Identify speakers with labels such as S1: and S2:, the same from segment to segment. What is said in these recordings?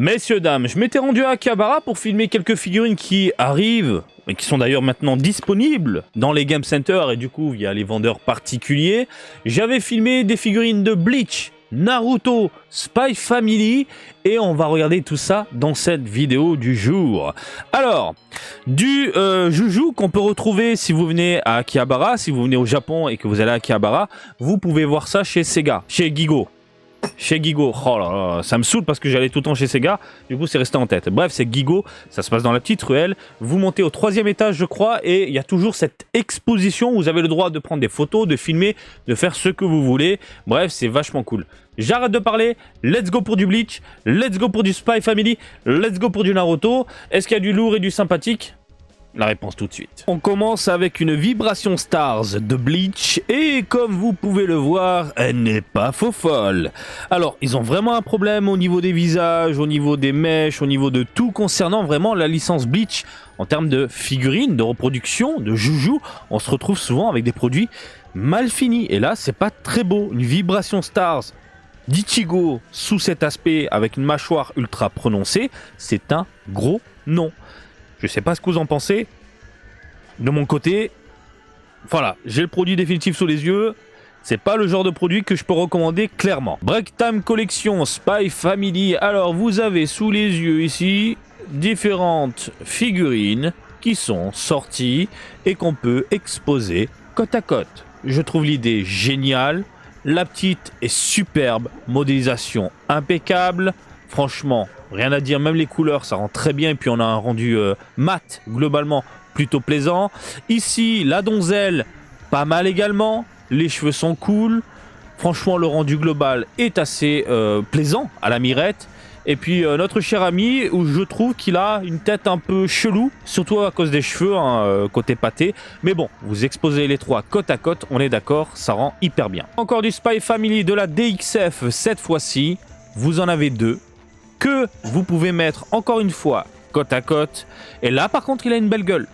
S1: Messieurs, dames, je m'étais rendu à Akihabara pour filmer quelques figurines qui arrivent, et qui sont d'ailleurs maintenant disponibles dans les Game Center et du coup via les vendeurs particuliers. J'avais filmé des figurines de Bleach, Naruto, Spy Family et on va regarder tout ça dans cette vidéo du jour. Alors, du Juju qu'on peut retrouver si vous venez à Akihabara, si vous venez au Japon et que vous allez à Akihabara, vous pouvez voir ça chez Sega, chez Gigo. Chez Gigo, oh là là, ça me saoule parce que j'allais tout le temps chez Sega, du coup c'est resté en tête. Bref, c'est Gigo, ça se passe dans la petite ruelle, vous montez au 3e étage je crois, et il y a toujours cette exposition où vous avez le droit de prendre des photos, de filmer, de faire ce que vous voulez. Bref, c'est vachement cool. J'arrête de parler, let's go pour du Bleach, let's go pour du Spy Family, let's go pour du Naruto. Est-ce qu'il y a du lourd et du sympathique ? La réponse tout de suite. On commence avec une Vibration Stars de Bleach et comme vous pouvez le voir, elle n'est pas faux folle. Alors, ils ont vraiment un problème au niveau des visages, au niveau des mèches, au niveau de tout concernant vraiment la licence Bleach. En termes de figurines, de reproduction, de Juju, on se retrouve souvent avec des produits mal finis. Et là, c'est pas très beau. Une Vibration Stars d'Ichigo sous cet aspect avec une mâchoire ultra prononcée, c'est un gros non. Je sais pas ce que vous en pensez. De mon côté, voilà, j'ai le produit définitif sous les yeux. C'est pas le genre de produit que je peux recommander clairement. Break Time Collection Spy Family. Alors, vous avez sous les yeux ici différentes figurines qui sont sorties et qu'on peut exposer côte à côte. Je trouve l'idée géniale. La petite est superbe. Modélisation impeccable. Franchement, rien à dire, même les couleurs, ça rend très bien. Et puis on a un rendu mat, globalement, plutôt plaisant. Ici, la donzelle, pas mal également. Les cheveux sont cool. Franchement, le rendu global est assez plaisant à la mirette. Et puis notre cher ami, où je trouve qu'il a une tête un peu chelou, surtout à cause des cheveux, hein, côté pâté. Mais bon, vous exposez les trois côte à côte, on est d'accord, ça rend hyper bien. Encore du Spy Family de la DXF cette fois-ci. Vous en avez deux que vous pouvez mettre encore une fois côte à côte. Et là par contre il a une belle gueule.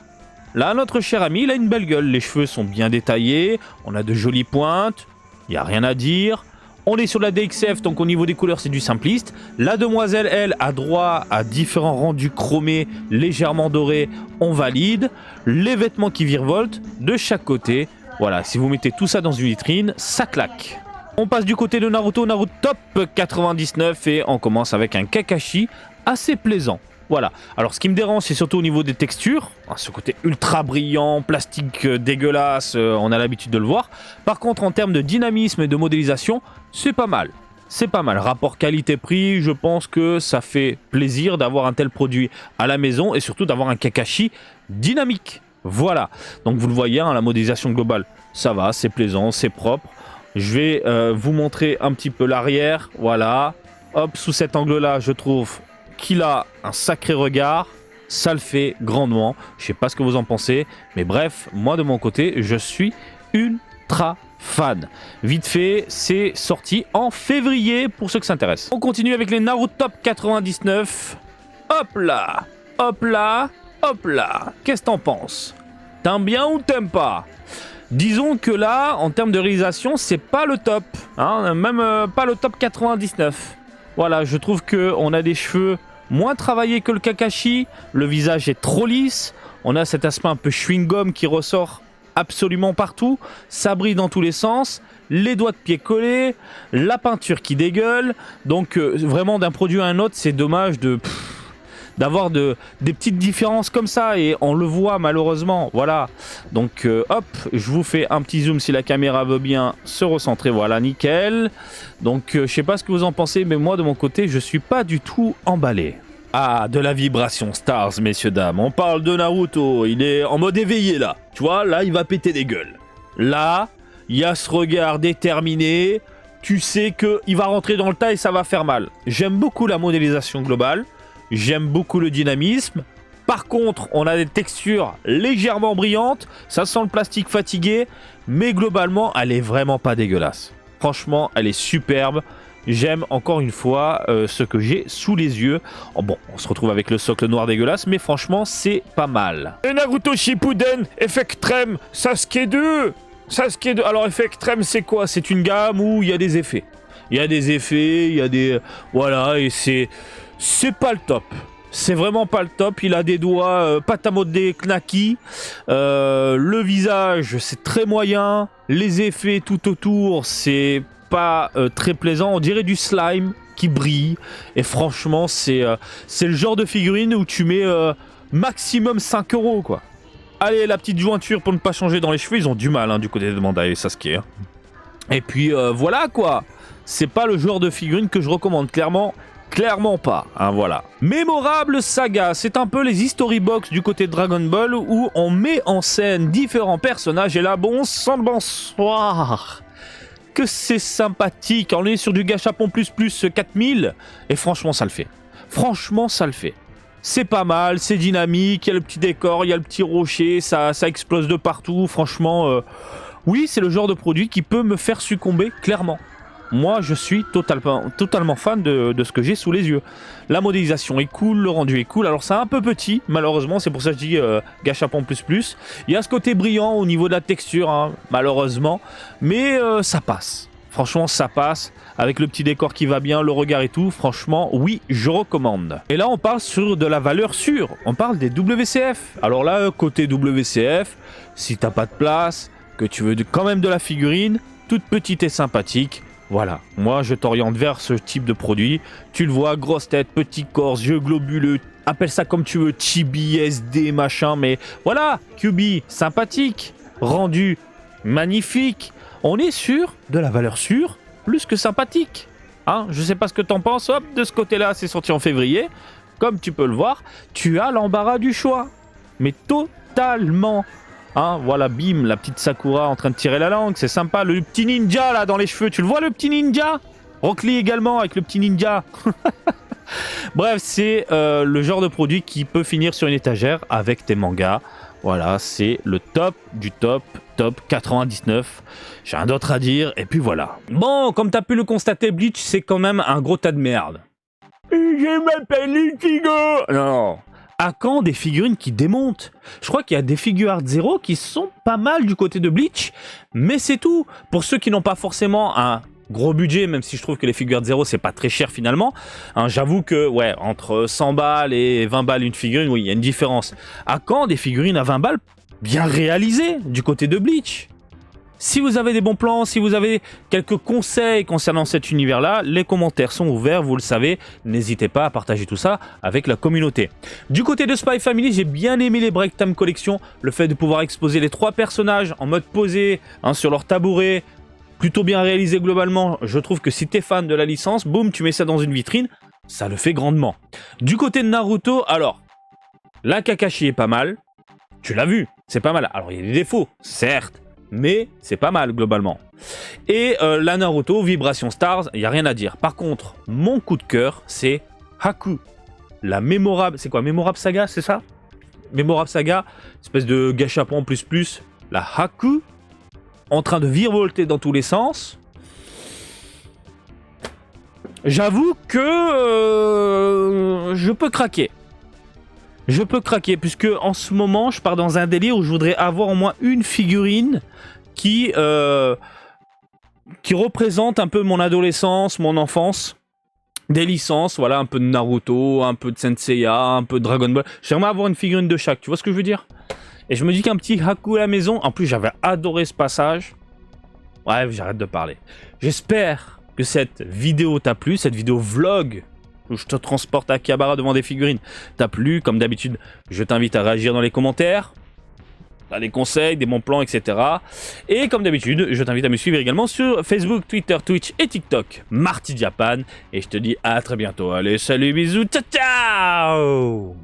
S1: Là notre cher ami il a une belle gueule. Les cheveux sont bien détaillés. On a de jolies pointes. Il n'y a rien à dire. On est sur la DXF donc au niveau des couleurs c'est du simpliste. La demoiselle elle a droit à différents rendus chromés légèrement dorés. On valide. Les vêtements qui virevoltent de chaque côté. Voilà, si vous mettez tout ça dans une vitrine, ça claque. On passe du côté de Naruto, Naruto Top 99 et on commence avec un Kakashi assez plaisant. Voilà. Alors ce qui me dérange c'est surtout au niveau des textures. Ce côté ultra brillant, plastique dégueulasse, on a l'habitude de le voir. Par contre en termes de dynamisme et de modélisation, c'est pas mal. C'est pas mal. Rapport qualité-prix, je pense que ça fait plaisir d'avoir un tel produit à la maison et surtout d'avoir un Kakashi dynamique. Voilà. Donc vous le voyez, hein, la modélisation globale, ça va, c'est plaisant, c'est propre. Je vais vous montrer un petit peu l'arrière, voilà. Hop, sous cet angle-là, je trouve qu'il a un sacré regard. Ça le fait grandement. Je sais pas ce que vous en pensez, mais bref, moi de mon côté, je suis ultra fan. Vite fait, c'est sorti en février pour ceux que ça intéresse. On continue avec les Naruto Top 99. Hop là, hop là, hop là. Qu'est-ce que t'en penses? T'aimes bien ou t'aimes pas? Disons que là, en termes de réalisation, c'est pas le top, hein, même pas le top 99. Voilà, je trouve qu'on a des cheveux moins travaillés que le Kakashi, le visage est trop lisse, on a cet aspect un peu chewing-gum qui ressort absolument partout, ça brille dans tous les sens, les doigts de pied collés, la peinture qui dégueule, donc vraiment d'un produit à un autre, c'est dommage d'avoir des petites différences comme ça et on le voit malheureusement, voilà. Donc hop, je vous fais un petit zoom si la caméra veut bien se recentrer, voilà, nickel. Donc je sais pas ce que vous en pensez, mais moi de mon côté, je suis pas du tout emballé. Ah, de la Vibration Stars, messieurs, dames. On parle de Naruto, il est en mode éveillé là. Tu vois, là, il va péter des gueules. Là, il y a ce regard déterminé. Tu sais qu'il va rentrer dans le tas et ça va faire mal. J'aime beaucoup la modélisation globale. J'aime beaucoup le dynamisme. Par contre, on a des textures légèrement brillantes. Ça sent le plastique fatigué. Mais globalement, elle est vraiment pas dégueulasse. Franchement, elle est superbe. J'aime encore une fois ce que j'ai sous les yeux. Oh bon, on se retrouve avec le socle noir dégueulasse. Mais franchement, c'est pas mal. Et Naruto Shippuden, Effectrem, Sasuke 2. Sasuke 2. Alors, Effectrem, c'est quoi? C'est une gamme où il y a des effets. Il y a des effets, il y a des... Voilà, et c'est... c'est pas le top. C'est vraiment pas le top. Il a des doigts pâte à modeler knacky. Le visage, c'est très moyen. Les effets tout autour, c'est pas très plaisant. On dirait du slime qui brille. Et franchement, c'est le genre de figurine où tu mets maximum 5 €, quoi. Allez, la petite jointure pour ne pas changer dans les cheveux. Ils ont du mal, hein, du côté de Bandai et Sasuke. Hein. Et puis, voilà, quoi. C'est pas le genre de figurine que je recommande, clairement. Clairement pas, hein, voilà. Mémorable saga, c'est un peu les history box du côté de Dragon Ball où on met en scène différents personnages et là, bon sang de bonsoir. Que c'est sympathique, on est sur du Gachapon plus 4000 et franchement ça le fait. Franchement ça le fait. C'est pas mal, c'est dynamique, il y a le petit décor, il y a le petit rocher, ça explose de partout, franchement, oui c'est le genre de produit qui peut me faire succomber, clairement. Moi, je suis totalement fan de ce que j'ai sous les yeux. La modélisation est cool, le rendu est cool. Alors, c'est un peu petit, malheureusement. C'est pour ça que je dis Gachapon plus. Il y a ce côté brillant au niveau de la texture, hein, malheureusement. Mais ça passe. Franchement, ça passe. Avec le petit décor qui va bien, le regard et tout. Franchement, oui, je recommande. Et là, on parle sur de la valeur sûre. On parle des WCF. Alors là, côté WCF, si t'as pas de place, que tu veux quand même de la figurine, toute petite et sympathique, voilà, moi je t'oriente vers ce type de produit. Tu le vois, grosse tête, petit corps, yeux globuleux, appelle ça comme tu veux, chibi, SD, machin, mais voilà, QB, sympathique, rendu, magnifique. On est sur de la valeur sûre, plus que sympathique. Hein, je sais pas ce que t'en penses, hop, de ce côté-là, c'est sorti en février. Comme tu peux le voir, tu as l'embarras du choix. Mais totalement. Hein, voilà, bim, la petite Sakura en train de tirer la langue, c'est sympa. Le petit ninja là dans les cheveux, tu le vois le petit ninja? Rock Lee également avec le petit ninja. Bref, c'est le genre de produit qui peut finir sur une étagère avec tes mangas. Voilà, c'est le top du top 99. J'ai rien d'autre à dire, et puis voilà. Bon, comme t'as pu le constater, Bleach, c'est quand même un gros tas de merde. Je m'appelle Ichigo. Non. À quand des figurines qui démontent? Je crois qu'il y a des figures Art Zero qui sont pas mal du côté de Bleach, mais c'est tout. Pour ceux qui n'ont pas forcément un gros budget, même si je trouve que les figures Art Zero c'est pas très cher finalement, hein, j'avoue que ouais, entre 100 balles et 20 balles une figurine, oui, il y a une différence. À quand des figurines à 20 balles bien réalisées du côté de Bleach? Si vous avez des bons plans, si vous avez quelques conseils concernant cet univers-là, les commentaires sont ouverts, vous le savez. N'hésitez pas à partager tout ça avec la communauté. Du côté de Spy Family, j'ai bien aimé les Break Time Collection. Le fait de pouvoir exposer les 3 personnages en mode posé, hein, sur leur tabouret, plutôt bien réalisé globalement. Je trouve que si t'es fan de la licence, boum, tu mets ça dans une vitrine, ça le fait grandement. Du côté de Naruto, alors, la Kakashi est pas mal. Tu l'as vu, c'est pas mal. Alors, il y a des défauts, certes. Mais c'est pas mal globalement. Et la Naruto Vibration Stars, il n'y a rien à dire. Par contre, mon coup de cœur, c'est Haku. La mémorable... C'est quoi, mémorable saga, c'est ça? Mémorable saga, espèce de Gachapon plus. La Haku, en train de virevolter dans tous les sens. J'avoue que je peux craquer. Je peux craquer, puisque en ce moment, je pars dans un délire où je voudrais avoir au moins une figurine qui représente un peu mon adolescence, mon enfance. Des licences, voilà, un peu de Naruto, un peu de Senseiya, un peu de Dragon Ball. J'aimerais avoir une figurine de chaque, tu vois ce que je veux dire? Et je me dis qu'un petit Haku à la maison, en plus j'avais adoré ce passage. Bref, j'arrête de parler. J'espère que cette vidéo t'a plu, cette vidéo vlog où je te transporte à Akihabara devant des figurines t'a plu. Comme d'habitude, je t'invite à réagir dans les commentaires. T'as des conseils, des bons plans, etc. Et comme d'habitude, je t'invite à me suivre également sur Facebook, Twitter, Twitch et TikTok, Marty Japan. Et je te dis à très bientôt. Allez, salut, bisous, ciao, ciao!